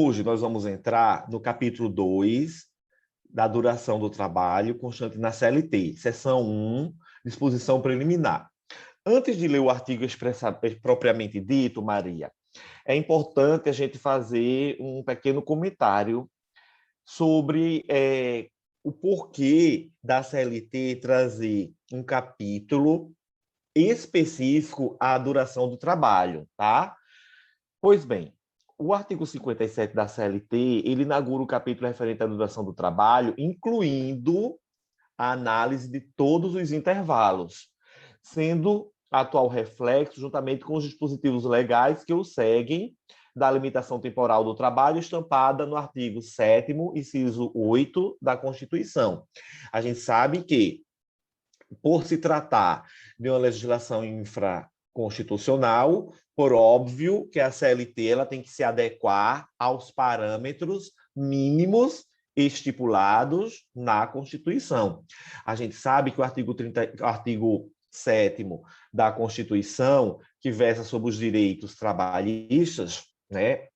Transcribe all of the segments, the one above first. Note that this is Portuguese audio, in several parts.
Hoje nós vamos entrar no capítulo 2 da duração do trabalho constante na CLT, seção 1, disposição preliminar. Antes de ler o artigo propriamente dito, Maria, é importante a gente fazer um pequeno comentário sobre o porquê da CLT trazer um capítulo específico à duração do trabalho, tá? Pois bem, o artigo 57 da CLT, ele inaugura o capítulo referente à duração do trabalho, incluindo a análise de todos os intervalos, sendo atual reflexo juntamente com os dispositivos legais que o seguem da limitação temporal do trabalho estampada no artigo 7º, inciso 8 da Constituição. A gente sabe que, por se tratar de uma legislação infraconstitucional, por óbvio que a CLT ela tem que se adequar aos parâmetros mínimos estipulados na Constituição. A gente sabe que o artigo 7º da Constituição, que versa sobre os direitos trabalhistas, né,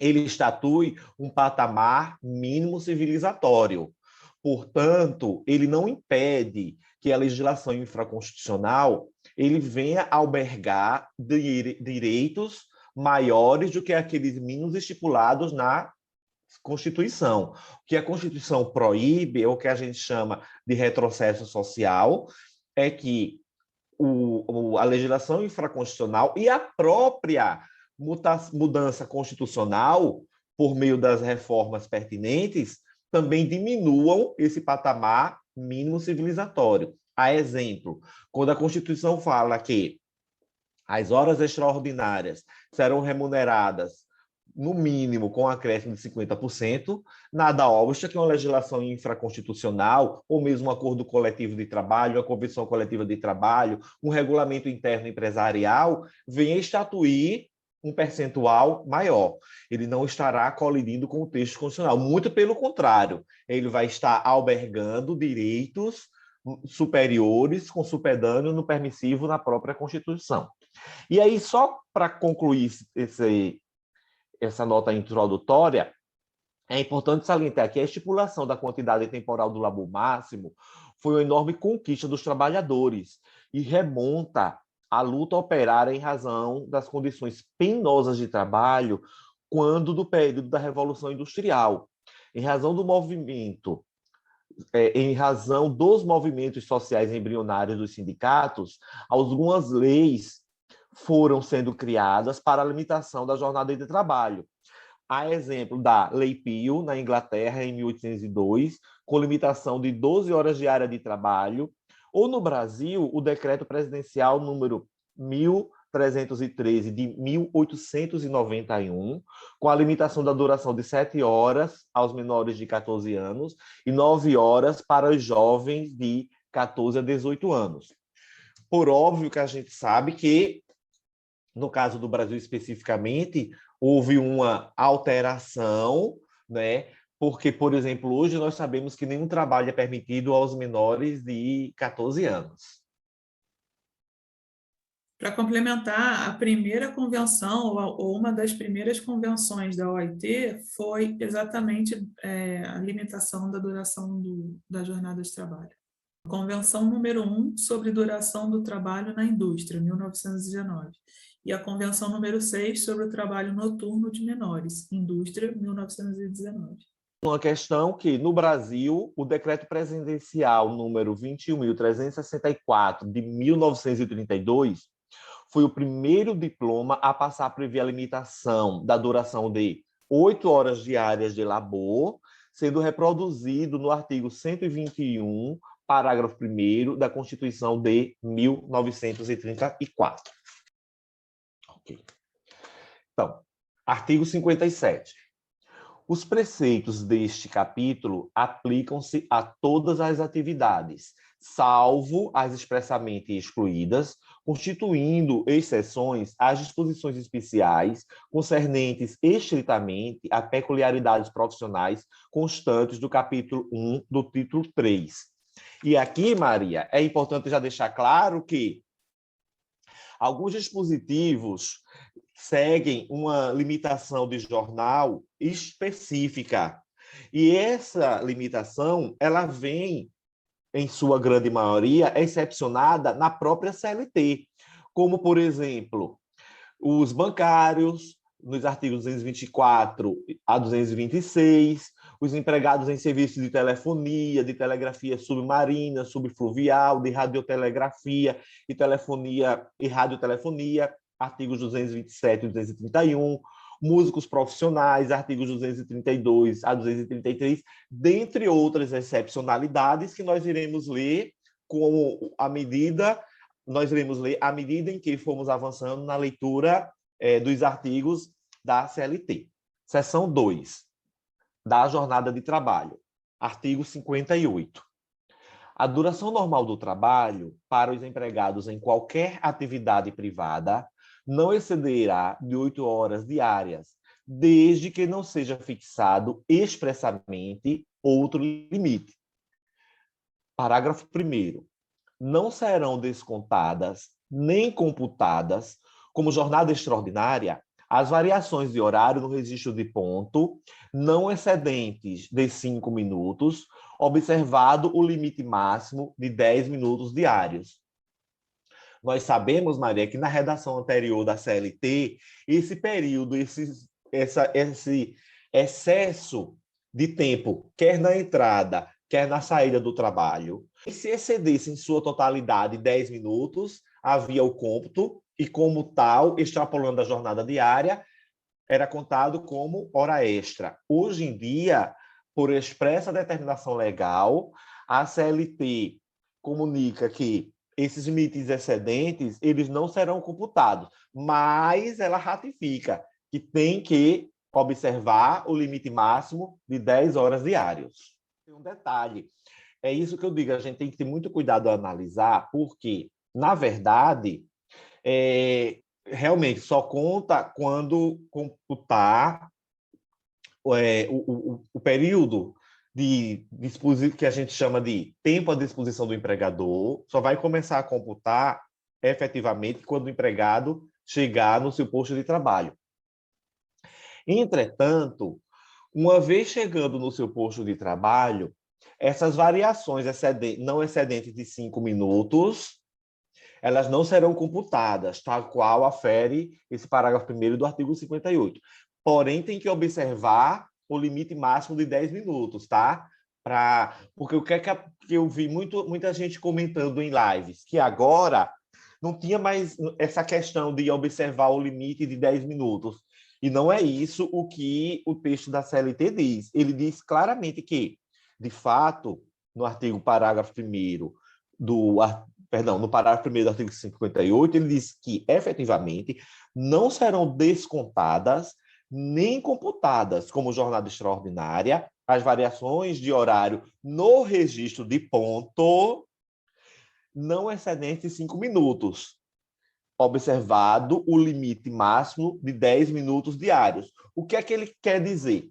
ele estatui um patamar mínimo civilizatório. Portanto, ele não impede que a legislação infraconstitucional ele venha albergar direitos maiores do que aqueles mínimos estipulados na Constituição. O que a Constituição proíbe, ou o que a gente chama de retrocesso social, é que a legislação infraconstitucional e a própria mudança constitucional, por meio das reformas pertinentes, também diminuam esse patamar mínimo civilizatório. A exemplo, quando a Constituição fala que as horas extraordinárias serão remuneradas, no mínimo, com um acréscimo de 50%, nada obsta que uma legislação infraconstitucional, ou mesmo um acordo coletivo de trabalho, a convenção coletiva de trabalho, um regulamento interno empresarial, venha estatuir um percentual maior. Ele não estará colidindo com o texto constitucional. Muito pelo contrário, ele vai estar albergando direitos superiores com supedâneo no permissivo na própria Constituição. E aí, só para concluir essa nota introdutória, é importante salientar que a estipulação da quantidade temporal do labor máximo foi uma enorme conquista dos trabalhadores e remonta à luta operária em razão das condições penosas de trabalho quando do período da Revolução Industrial. Em razão do movimento, em razão dos movimentos sociais embrionários dos sindicatos, algumas leis foram sendo criadas para a limitação da jornada de trabalho. A exemplo da Lei Peel, na Inglaterra, em 1802, com limitação de 12 horas diárias de trabalho, ou no Brasil, o Decreto Presidencial número 1313 de 1891, com a limitação da duração de 7 horas aos menores de 14 anos e 9 horas para os jovens de 14 a 18 anos. Por óbvio que a gente sabe que, no caso do Brasil especificamente, houve uma alteração, né? Porque, por exemplo, hoje nós sabemos que nenhum trabalho é permitido aos menores de 14 anos. Para complementar, a primeira convenção, ou uma das primeiras convenções da OIT, foi exatamente a limitação da duração da jornada de trabalho. Convenção número 1 sobre duração do trabalho na indústria, 1919. E a Convenção número 6 sobre o trabalho noturno de menores, indústria, 1919. Uma questão que, no Brasil, o Decreto Presidencial número 21.364, de 1932, foi o primeiro diploma a passar a prever a limitação da duração de 8 horas diárias de labor, sendo reproduzido no artigo 121, parágrafo 1º da Constituição de 1934. Ok. Então, artigo 57. Os preceitos deste capítulo aplicam-se a todas as atividades, salvo as expressamente excluídas, constituindo exceções às disposições especiais concernentes estritamente a peculiaridades profissionais constantes do capítulo 1 do título 3. E aqui, Maria, é importante já deixar claro que alguns dispositivos seguem uma limitação de jornal específica. E essa limitação, ela vem, em sua grande maioria, excepcionada na própria CLT, como, por exemplo, os bancários, nos artigos 224 a 226, os empregados em serviços de telefonia, de telegrafia submarina, subfluvial, de radiotelegrafia e telefonia e radiotelefonia, artigos 227 e 231, músicos profissionais, artigos 232 a 233, dentre outras excepcionalidades que nós iremos ler à medida em que formos avançando na leitura dos artigos da CLT. Seção 2, da jornada de trabalho. Artigo 58. A duração normal do trabalho para os empregados em qualquer atividade privada não excederá de 8 horas diárias, desde que não seja fixado expressamente outro limite. Parágrafo 1º. Não serão descontadas nem computadas como jornada extraordinária as variações de horário no registro de ponto não excedentes de 5 minutos, observado o limite máximo de 10 minutos diários. Nós sabemos, Maria, que na redação anterior da CLT, esse período, esse excesso de tempo, quer na entrada, quer na saída do trabalho, se excedesse em sua totalidade 10 minutos, havia o cômputo, e como tal, extrapolando a jornada diária, era contado como hora extra. Hoje em dia, por expressa determinação legal, a CLT comunica que esses limites excedentes, eles não serão computados, mas ela ratifica que tem que observar o limite máximo de 10 horas diárias. Tem um detalhe, é isso que eu digo, a gente tem que ter muito cuidado ao analisar, porque, na verdade, realmente só conta quando computar o período que a gente chama de tempo à disposição do empregador, só vai começar a computar efetivamente quando o empregado chegar no seu posto de trabalho. Entretanto, uma vez chegando no seu posto de trabalho, essas variações não excedentes de 5 minutos, elas não serão computadas, tal qual afere esse parágrafo 1º do artigo 58. Porém, tem que observar o limite máximo de 10 minutos, tá? Porque o que é que eu vi muita gente comentando em lives, que agora não tinha mais essa questão de observar o limite de 10 minutos. E não é isso o que o texto da CLT diz. Ele diz claramente que, de fato, no parágrafo 1º no parágrafo 1º do artigo 58, ele diz que, efetivamente, não serão descontadas nem computadas como jornada extraordinária as variações de horário no registro de ponto não excedentes de 5 minutos, observado o limite máximo de 10 minutos diários. O que é que ele quer dizer?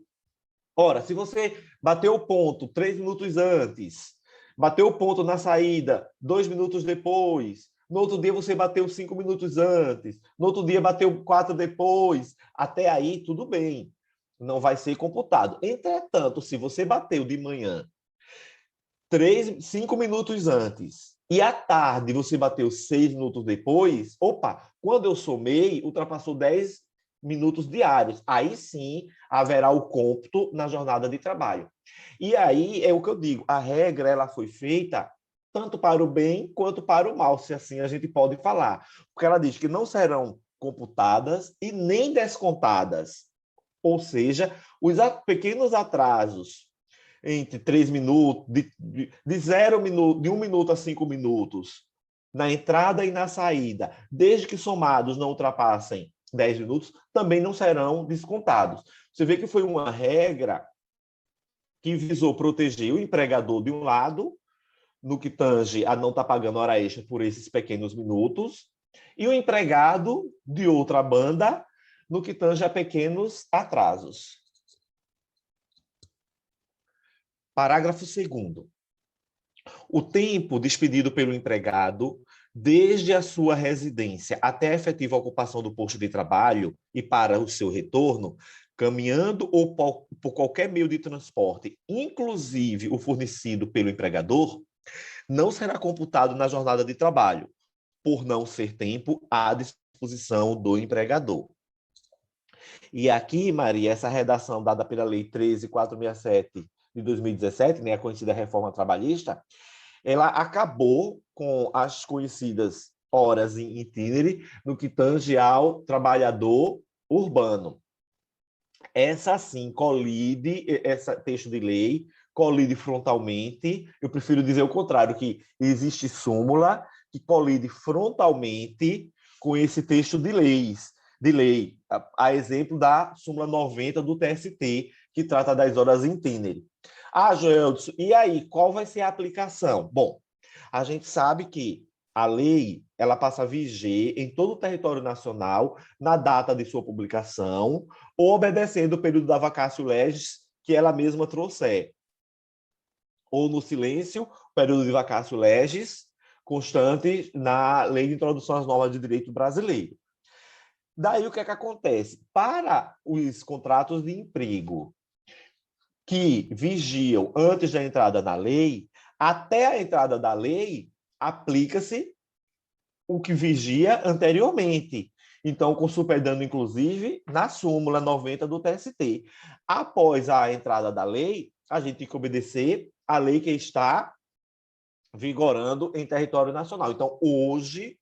Ora, se você bateu o ponto 3 minutos antes, bateu o ponto na saída 2 minutos depois, no outro dia você bateu 5 minutos antes, no outro dia bateu 4 depois, até aí tudo bem, não vai ser computado. Entretanto, se você bateu de manhã 5 minutos antes e à tarde você bateu 6 minutos depois, quando eu somei, ultrapassou 10 minutos diários. Aí sim haverá o cômputo na jornada de trabalho. E aí é o que eu digo, a regra ela foi feita tanto para o bem quanto para o mal, se assim a gente pode falar. Porque ela diz que não serão computadas e nem descontadas. Ou seja, os pequenos atrasos entre 3 minutos, de 1 minuto a 5 minutos, na entrada e na saída, desde que somados não ultrapassem 10 minutos, também não serão descontados. Você vê que foi uma regra que visou proteger o empregador de um lado, no que tange a não estar pagando hora extra por esses pequenos minutos, e o empregado de outra banda, no que tange a pequenos atrasos. Parágrafo 2º. O tempo despedido pelo empregado desde a sua residência até a efetiva ocupação do posto de trabalho e para o seu retorno, caminhando ou por qualquer meio de transporte, inclusive o fornecido pelo empregador, não será computado na jornada de trabalho, por não ser tempo à disposição do empregador. E aqui, Maria, essa redação dada pela Lei 13.467 de 2017, né, a conhecida reforma trabalhista, ela acabou com as conhecidas horas em itinere no que tange ao trabalhador urbano. Essa, sim, colide, esse texto de lei colide frontalmente, eu prefiro dizer o contrário, que existe súmula que colide frontalmente com esse texto de lei, a exemplo da súmula 90 do TST, que trata das horas em itinere. Joelson, e aí, qual vai ser a aplicação? Bom, a gente sabe que a lei ela passa a viger em todo o território nacional na data de sua publicação ou obedecendo o período da vacatio legis que ela mesma trouxer. Ou no silêncio, período de vacatio legis constante na Lei de Introdução às Normas de Direito Brasileiro. Daí o que é que acontece? Para os contratos de emprego que vigiam antes da entrada na lei, até a entrada da lei, aplica-se o que vigia anteriormente. Então, com superdano, inclusive, na súmula 90 do TST. Após a entrada da lei, a gente tem que obedecer a lei que está vigorando em território nacional. Então, hoje,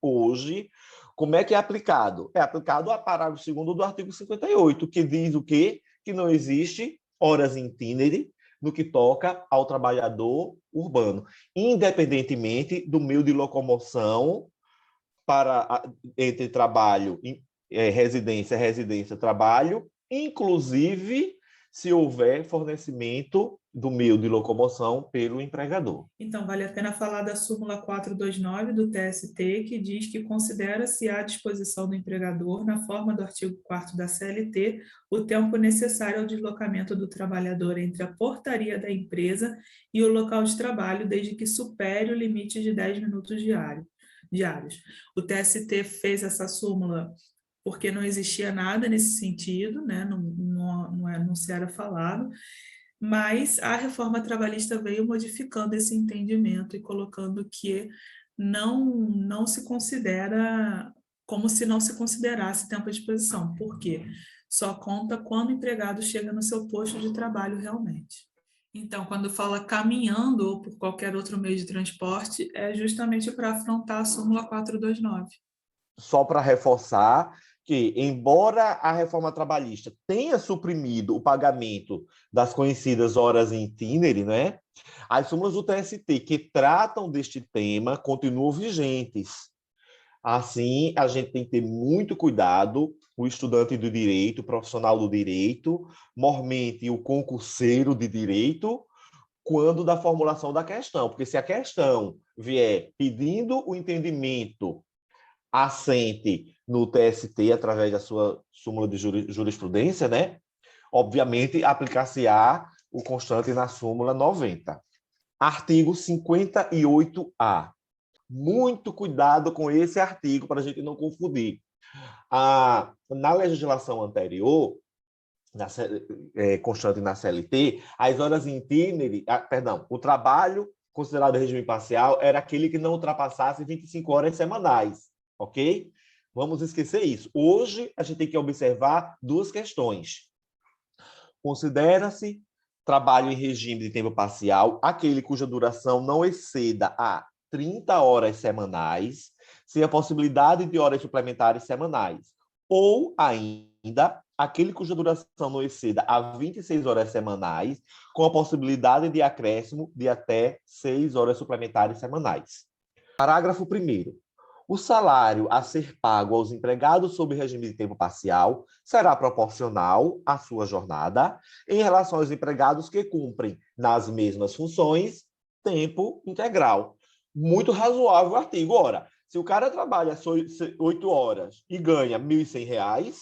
como é que é aplicado? É aplicado ao parágrafo 2º do artigo 58, que diz o quê? Que não existe horas in itinere no que toca ao trabalhador urbano, independentemente do meio de locomoção entre trabalho, residência, trabalho, inclusive se houver fornecimento do meio de locomoção pelo empregador. Então, vale a pena falar da súmula 429 do TST, que diz que considera-se à disposição do empregador, na forma do artigo 4º da CLT, o tempo necessário ao deslocamento do trabalhador entre a portaria da empresa e o local de trabalho, desde que supere o limite de 10 minutos diários. O TST fez essa súmula porque não existia nada nesse sentido, né? Não se era falado, mas a reforma trabalhista veio modificando esse entendimento e colocando que não se considera, como se não se considerasse tempo de exposição. Por quê? Só conta quando o empregado chega no seu posto de trabalho realmente. Então, quando fala caminhando ou por qualquer outro meio de transporte, é justamente para afrontar a súmula 429. Só para reforçar que, embora a reforma trabalhista tenha suprimido o pagamento das conhecidas horas em itinere, né, as súmulas do TST que tratam deste tema continuam vigentes. Assim, a gente tem que ter muito cuidado, o estudante do direito, o profissional do direito, mormente o concurseiro de direito, quando da formulação da questão, porque se a questão vier pedindo o entendimento assente no TST através da sua súmula de jurisprudência, né? Obviamente, aplicar-se-á o constante na súmula 90. Artigo 58A. Muito cuidado com esse artigo para a gente não confundir. Na legislação anterior, constante na CLT, as horas em itinere, o trabalho considerado regime parcial era aquele que não ultrapassasse 25 horas semanais, ok? Vamos esquecer isso. Hoje, a gente tem que observar duas questões. Considera-se trabalho em regime de tempo parcial aquele cuja duração não exceda a 30 horas semanais, sem a possibilidade de horas suplementares semanais, ou ainda aquele cuja duração não exceda a 26 horas semanais, com a possibilidade de acréscimo de até 6 horas suplementares semanais. Parágrafo 1º. O salário a ser pago aos empregados sob regime de tempo parcial será proporcional à sua jornada em relação aos empregados que cumprem, nas mesmas funções, tempo integral. Muito razoável o artigo. Ora, se o cara trabalha 8 horas e ganha R$ 1.100,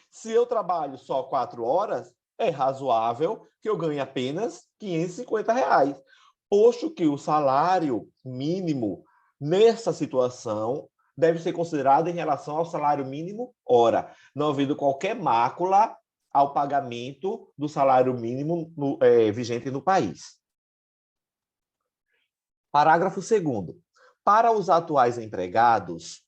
se eu trabalho só 4 horas, é razoável que eu ganhe apenas R$ 550, posto que o salário mínimo nessa situação, deve ser considerada em relação ao salário mínimo hora, não havendo qualquer mácula ao pagamento do salário mínimo vigente no país. Parágrafo 2º. Para os atuais empregados,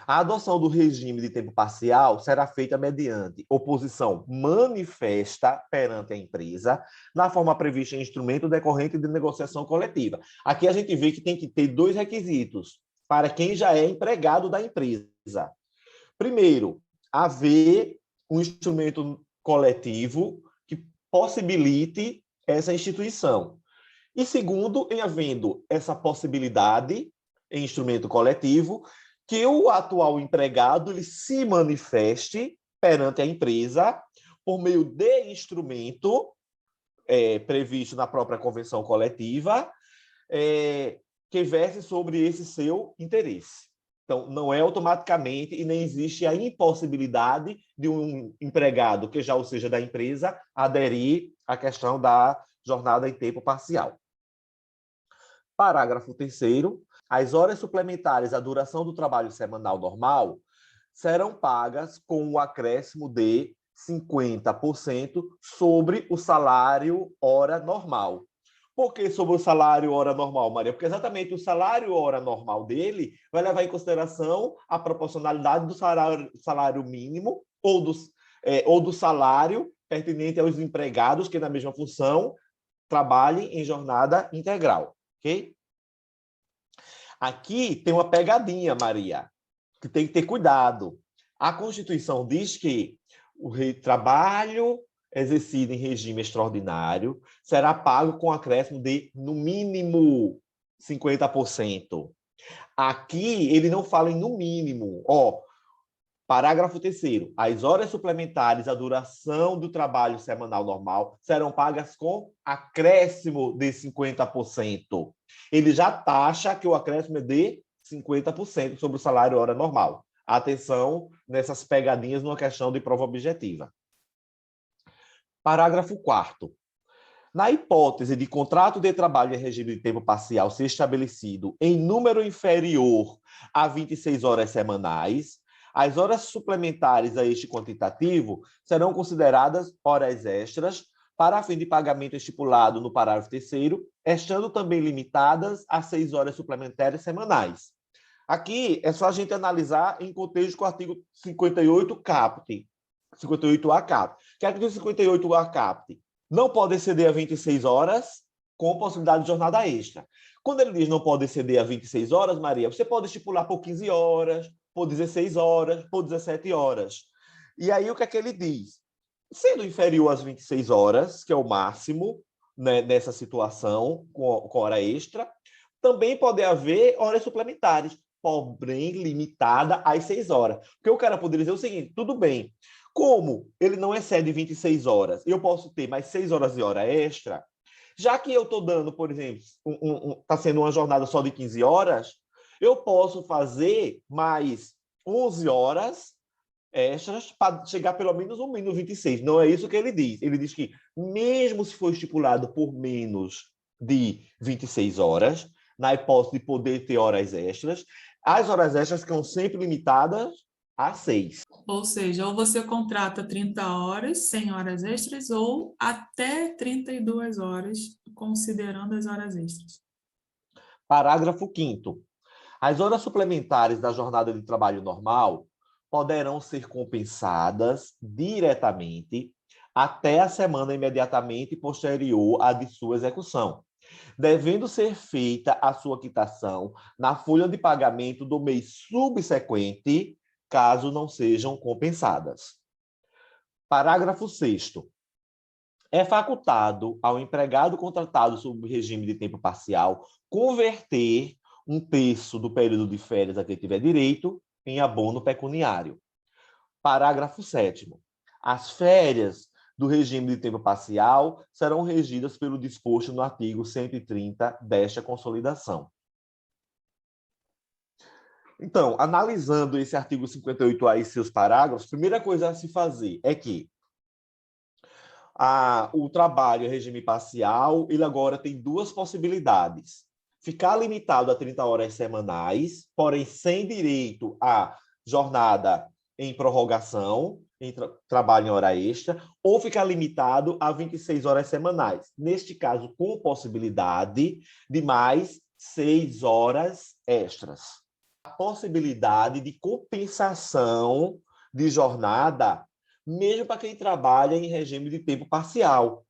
a adoção do regime de tempo parcial será feita mediante oposição manifesta perante a empresa, na forma prevista em instrumento decorrente de negociação coletiva. Aqui a gente vê que tem que ter 2 requisitos para quem já é empregado da empresa. Primeiro, haver um instrumento coletivo que possibilite essa instituição. E segundo, em havendo essa possibilidade em instrumento coletivo, que o atual empregado ele se manifeste perante a empresa por meio de instrumento previsto na própria convenção coletiva, que verse sobre esse seu interesse. Então, não é automaticamente e nem existe a impossibilidade de um empregado que já ou seja da empresa aderir à questão da jornada em tempo parcial. Parágrafo 3º. As horas suplementares à duração do trabalho semanal normal serão pagas com o acréscimo de 50% sobre o salário hora normal. Por que sobre o salário hora normal, Maria? Porque exatamente o salário hora normal dele vai levar em consideração a proporcionalidade do salário mínimo ou do salário pertinente aos empregados que, na mesma função, trabalhem em jornada integral. Ok? Aqui tem uma pegadinha, Maria, que tem que ter cuidado. A Constituição diz que o trabalho exercido em regime extraordinário será pago com acréscimo de, no mínimo, 50%. Aqui, ele não fala em no mínimo. Parágrafo 3º. As horas suplementares à duração do trabalho semanal normal serão pagas com acréscimo de 50%. Ele já taxa que o acréscimo é de 50% sobre o salário hora normal. Atenção nessas pegadinhas numa questão de prova objetiva. Parágrafo 4º. Na hipótese de contrato de trabalho em regime de tempo parcial ser estabelecido em número inferior a 26 horas semanais, as horas suplementares a este quantitativo serão consideradas horas extras para fim de pagamento estipulado no parágrafo 3º, estando também limitadas a 6 horas suplementares semanais. Aqui é só a gente analisar em contexto com o artigo 58 caput, 58A caput. Que é o artigo 58A caput não pode exceder a 26 horas com possibilidade de jornada extra. Quando ele diz não pode exceder a 26 horas, Maria, você pode estipular por 15 horas, por 16 horas, por 17 horas. E aí o que é que ele diz? Sendo inferior às 26 horas, que é o máximo, né, nessa situação, com hora extra, também pode haver horas suplementares, porém limitada às 6 horas. Porque o cara poderia dizer o seguinte, tudo bem, como ele não excede 26 horas, eu posso ter mais 6 horas de hora extra, já que eu estou dando, por exemplo, está sendo uma jornada só de 15 horas, eu posso fazer mais 11 horas extras para chegar pelo menos no mínimo 26. Não é isso que ele diz. Ele diz que, mesmo se for estipulado por menos de 26 horas, na hipótese de poder ter horas extras, as horas extras ficam sempre limitadas a 6. Ou seja, ou você contrata 30 horas, 100 horas extras, ou até 32 horas, considerando as horas extras. Parágrafo 5º. As horas suplementares da jornada de trabalho normal poderão ser compensadas diretamente até a semana imediatamente posterior à de sua execução, devendo ser feita a sua quitação na folha de pagamento do mês subsequente, caso não sejam compensadas. Parágrafo 6º. É facultado ao empregado contratado sob regime de tempo parcial converter 1/3 do período de férias a que tiver direito em abono pecuniário. Parágrafo 7º. As férias do regime de tempo parcial serão regidas pelo disposto no artigo 130 desta consolidação. Então, analisando esse artigo 58A e seus parágrafos, a primeira coisa a se fazer é que o trabalho em regime parcial, ele agora tem 2 possibilidades. ficar limitado a 30 horas semanais, porém sem direito à jornada em prorrogação, em trabalho em hora extra, ou ficar limitado a 26 horas semanais. Neste caso, com possibilidade de mais 6 horas extras. A possibilidade de compensação de jornada, mesmo para quem trabalha em regime de tempo parcial.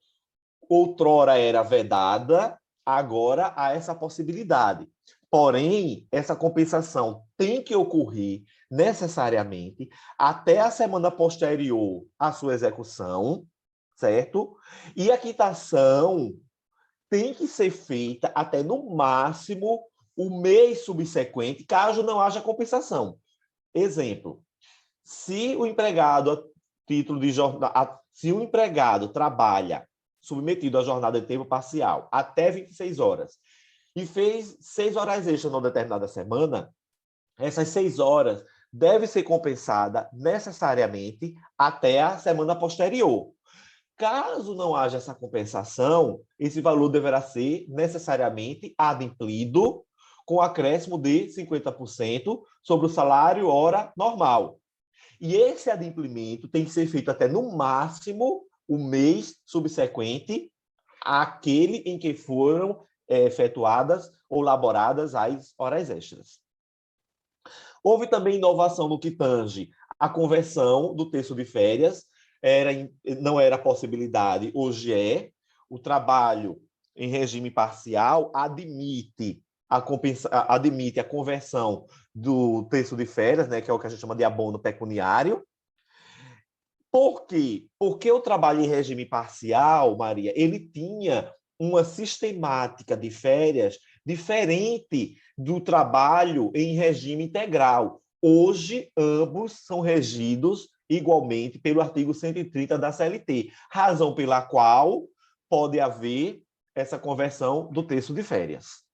Outrora era vedada, agora há essa possibilidade. Porém, essa compensação tem que ocorrer necessariamente até a semana posterior à sua execução, certo? E a quitação tem que ser feita até, no máximo, o mês subsequente, caso não haja compensação. Exemplo, se o empregado, a título de jornada, se o empregado trabalha submetido à jornada de tempo parcial até 26 horas e fez 6 horas extras numa determinada semana, essas 6 horas devem ser compensadas necessariamente até a semana posterior. Caso não haja essa compensação, esse valor deverá ser necessariamente adimplido com acréscimo de 50% sobre o salário hora normal. E esse adimplemento tem que ser feito até, no máximo, o mês subsequente àquele em que foram efetuadas ou laboradas as horas extras. Houve também inovação no que tange a conversão do terço de férias, não era possibilidade, hoje é. O trabalho em regime parcial admite a conversão do terço de férias, né, que é o que a gente chama de abono pecuniário. Por quê? Porque o trabalho em regime parcial, Maria, ele tinha uma sistemática de férias diferente do trabalho em regime integral. Hoje, ambos são regidos igualmente pelo artigo 130 da CLT, razão pela qual pode haver essa conversão do terço de férias.